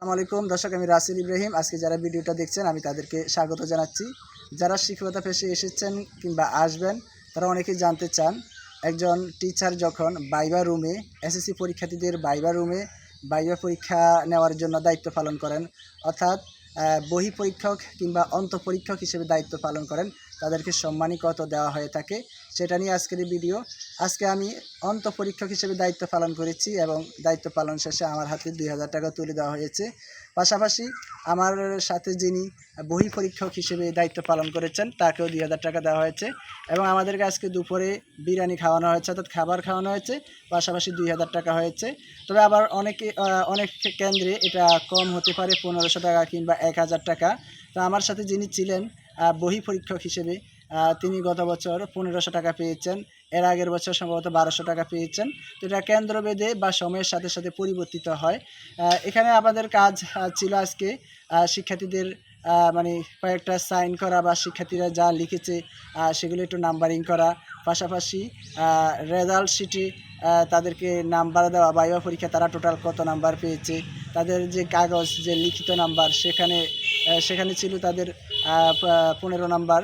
আসসালামু আলাইকুম দর্শক, আমি রাসেল ইব্রাহিম। আজকে যারা ভিডিওটা দেখছেন আমি তাদেরকে স্বাগত জানাচ্ছি। যারা শিক্ষকতা পেশায় এসেছেন কিংবা আসবেন তারা অনেকেই জানতে চান, একজন টিচার যখন ভাইভা রুমে এসএসসি পরীক্ষার্থীদের ভাইভা রুমে ভাইভা পরীক্ষা নেওয়ার জন্য দায়িত্ব পালন করেন, অর্থাৎ বহি পরীক্ষক কিংবা অন্তঃপরীক্ষক হিসেবে দায়িত্ব পালন করেন, তাদেরকে সম্মানী কত দেওয়া হয়ে থাকে সেটা নিয়ে আজকের এই ভিডিও। আজকে আমি অন্তঃপরীক্ষক হিসেবে দায়িত্ব পালন করেছি এবং দায়িত্ব পালন শেষে আমার হাতে ২,০০০ টাকা তুলে দেওয়া হয়েছে। পাশাপাশি আমার সাথে যিনি বহি পরীক্ষক হিসেবে দায়িত্ব পালন করেছেন তাকেও ২,০০০ টাকা দেওয়া হয়েছে এবং আমাদেরকে আজকে দুপুরে বিরিয়ানি খাওয়ানো হয়েছে, অর্থাৎ খাবার খাওয়ানো হয়েছে, পাশাপাশি ২,০০০ টাকা হয়েছে। তবে আবার অনেক কেন্দ্রে এটা কম হতে পারে, ১৫০০ টাকা কিংবা ১,০০০ টাকা। তো আমার সাথে যিনি ছিলেন বহি পরীক্ষক হিসেবে, তিনি গত বছর ১৫০০ টাকা পেয়েছেন, এর আগের বছর সম্ভবত ১২০০ টাকা পেয়েছেন। তো এটা কেন্দ্রভেদে বা সময়ের সাথে সাথে পরিবর্তিত হয়। এখানে আমাদের কাজ ছিল আজকে শিক্ষার্থীদের মানে কয়েকটা সাইন করা বা শিক্ষার্থীরা যা লিখেছে সেগুলো একটু নাম্বারিং করা, পাশাপাশি রেজাল্ট শিটে তাদেরকে নাম্বার দেওয়া, ভাইভা পরীক্ষা তারা টোটাল কত নাম্বার পেয়েছে, তাদের যে কাগজ যে লিখিত নাম্বার সেখানে ছিল তাদের ১৫ নাম্বার,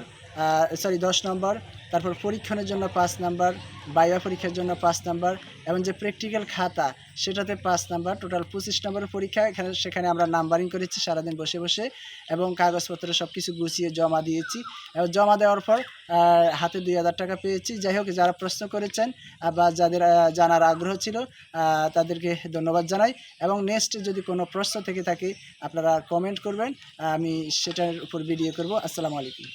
১০ নম্বর। তারপর পরীক্ষণের জন্য ৫ নাম্বার, ভাইভা পরীক্ষার জন্য ৫ নাম্বার এবং যে প্র্যাকটিক্যাল খাতা সেটাতে ৫ নাম্বার, টোটাল ২৫ নম্বরের পরীক্ষা। সেখানে আমরা নাম্বারিং করেছি সারাদিন বসে বসে এবং কাগজপত্র সব কিছু গুছিয়ে জমা দিয়েছি এবং জমা দেওয়ার পর হাতে ২,০০০ টাকা পেয়েছি। যাই হোক, যারা প্রশ্ন করেছেন বা যাদের জানার আগ্রহ ছিল তাদেরকে ধন্যবাদ জানাই এবং নেক্সট যদি কোনো প্রশ্ন থেকে থাকে আপনারা কমেন্ট করবেন, আমি সেটার উপর ভিডিও করব। আসসালামু আলাইকুম।